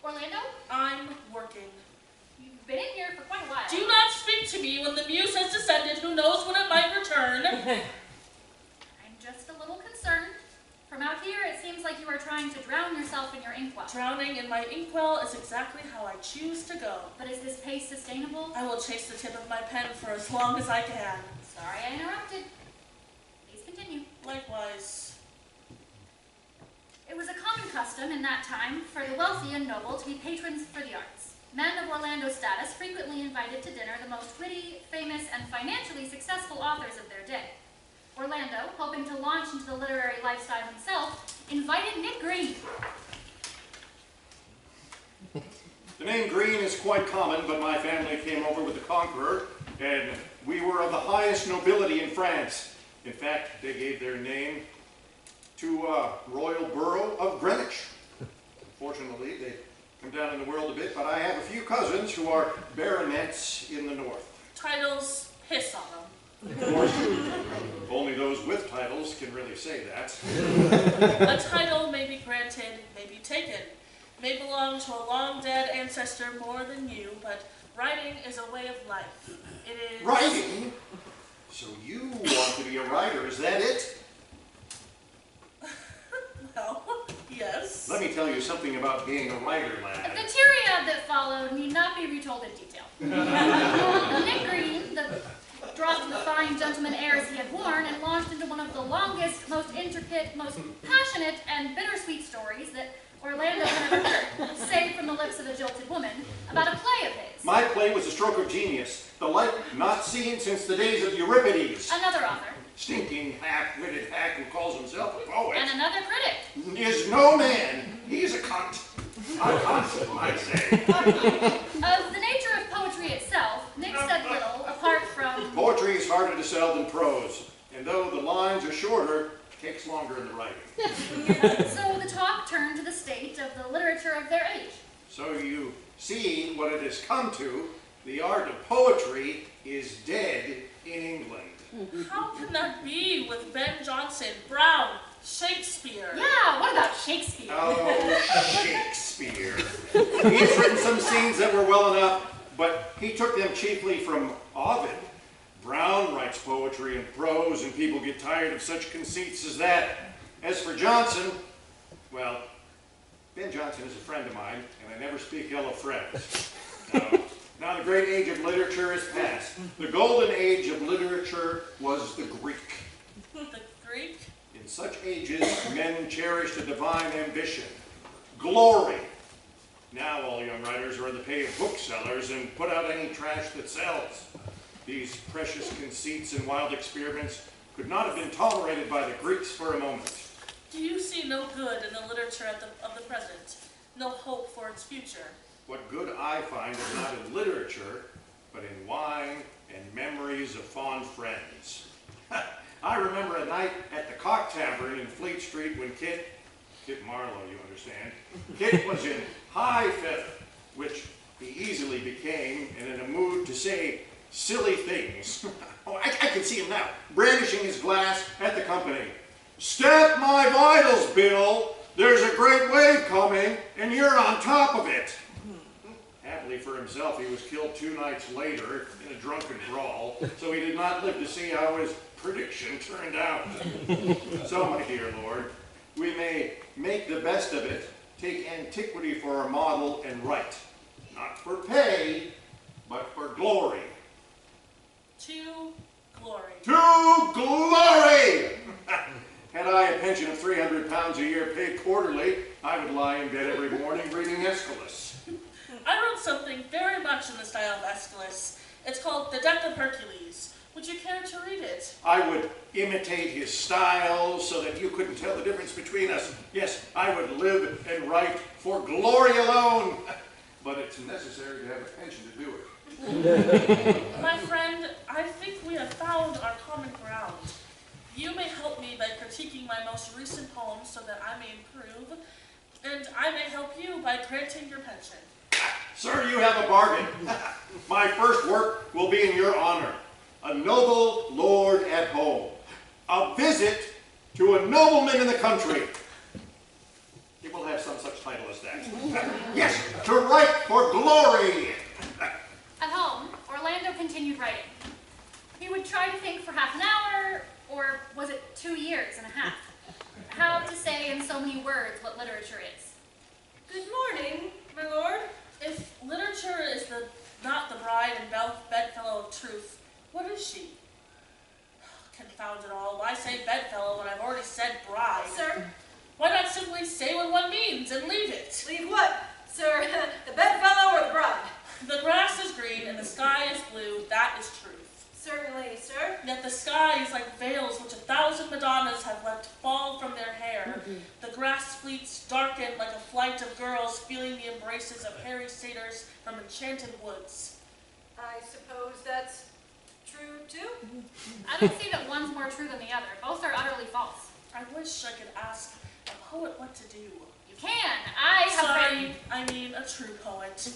Orlando? I'm working. You've been in here for quite a while. Do not speak to me when the muse has descended. Who knows when it might return? I'm just a little concerned. From out here, it seems like you are trying to drown yourself in your inkwell. Drowning in my inkwell is exactly how I choose to go. But is this pace sustainable? I will chase the tip of my pen for as long as I can. Sorry I interrupted. Please continue. Likewise. It was a common custom in that time for the wealthy and noble to be patrons for the arts. Men of Orlando's status frequently invited to dinner the most witty, famous, and financially successful authors of their day. Orlando, hoping to launch into the literary lifestyle himself, invited Nick Greene. The name Greene is quite common, but my family came over with the Conqueror, and we were of the highest nobility in France. In fact, they gave their name to royal borough of Greenwich. Unfortunately, they come down in the world a bit, but I have a few cousins who are baronets in the north. Titles, piss on them. Of course, only those with titles can really say that. A title may be granted, may be taken, may belong to a long-dead ancestor more than you, but writing is a way of life. It is... Writing? So you want to be a writer, is that it? Well, yes. Let me tell you something about being a writer, lad. The tirade that followed need not be retold in detail. Nick Greene dropped the fine gentleman airs he had worn and launched into one of the longest, most intricate, most passionate, and bittersweet stories that Orlando had ever heard, save from the lips of a jilted woman, about a play of his. My play was a stroke of genius, the like not seen since the days of Euripides. Another author. Stinking half-witted hack who calls himself a poet. And another critic. Is no man. He's a cunt. A cunt, I say. Of the nature of poetry itself, Nick said little, apart from... Poetry is harder to sell than prose, and though the lines are shorter, it takes longer in the writing. So the talk turned to the state of the literature of their age. So you see what it has come to. The art of poetry is dead in England. How can that be with Ben Jonson, Brown, Shakespeare? Yeah, what about Shakespeare? Oh, Shakespeare. He's written some scenes that were well enough, but he took them chiefly from Ovid. Brown writes poetry and prose, and people get tired of such conceits as that. As for Jonson, well, Ben Jonson is a friend of mine, and I never speak ill of friends. Now the great age of literature is past. The golden age of literature was the Greek. The Greek? In such ages, men cherished a divine ambition, glory. Now all young writers are in the pay of booksellers and put out any trash that sells. These precious conceits and wild experiments could not have been tolerated by the Greeks for a moment. Do you see no good in the literature of the present? No hope for its future? What good I find is not in literature, but in wine and memories of fond friends. I remember a night at the Cock Tavern in Fleet Street when Kit Marlowe, you understand, Kit was in high feather, which he easily became, and in a mood to say silly things. Oh, I can see him now, brandishing his glass at the company. "Stamp my vitals, Bill. There's a great wave coming, and you're on top of it." Happily for himself, he was killed 2 nights later in a drunken brawl, so he did not live to see how his prediction turned out. So, my dear Lord, we may make the best of it, take antiquity for our model, and write, not for pay, but for glory. To glory. To glory! Had I a pension of £300 a year paid quarterly, I would lie in bed every morning reading Aeschylus. I wrote something very much in the style of Aeschylus. It's called The Death of Hercules. Would you care to read it? I would imitate his style so that you couldn't tell the difference between us. Yes, I would live and write for glory alone. But it's necessary to have a pension to do it. My friend, I think we have found our common ground. You may help me by critiquing my most recent poems so that I may improve, and I may help you by granting your pension. Sir, you have a bargain. My first work will be in your honor. A noble lord at home. A visit to a nobleman in the country. It will have some such title as that. Yes, to write for glory. At home, Orlando continued writing. He would try to think for half an hour, or was it 2 years and a half, how to say in so many words what literature is. Good morning, my lord. If literature is not the bride and bedfellow of truth, what is she? Confound it all, why say bedfellow when I've already said bride? Sir? Why not simply say what one means and leave it? Leave what, sir? The bedfellow or the bride? The grass is green and the sky is blue, that is truth. Certainly, sir. Yet the sky is like veils which 1,000 Madonnas have let fall from their hair. The grass fleets darken like a flight of girls feeling the embraces of hairy satyrs from enchanted woods. I suppose that's true, too? I don't see that one's more true than the other. Both are utterly false. I wish I could ask a poet what to do. You can. I have written... I mean a true poet.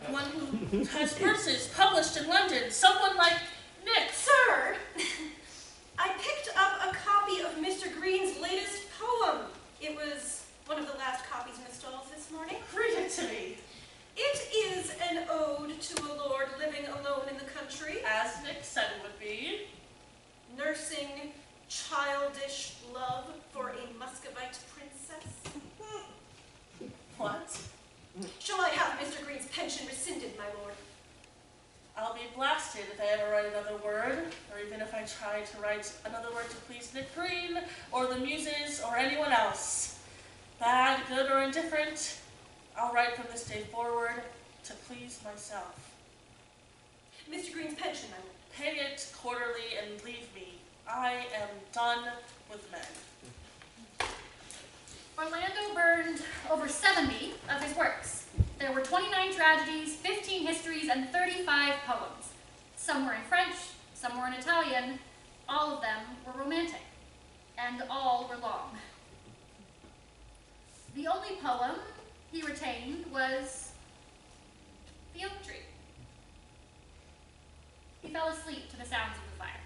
One who has verses published in London. Someone like Nick. Sir, I picked up a copy of Mr. Greene's latest poem. It was one of the last copies in the stalls this morning. Read it to me. It is an ode to a lord living alone in the country, As Nick said it would be. nursing childish love for a Muscovite princess. What? Shall I have Mr. Greene's pension rescinded, my lord? I'll be blasted if I ever write another word, or even if I try to write another word to please Nick Greene, or the Muses, or anyone else. Bad, good, or indifferent, I'll write from this day forward to please myself. Mr. Greene's pension, my lord. Pay it quarterly and leave me. I am done with men. Orlando burned over 70 of his works. There were 29 tragedies, 15 histories, and 35 poems. Some were in French, some were in Italian. All of them were romantic, and all were long. The only poem he retained was The Oak Tree. He fell asleep to the sounds of the fire.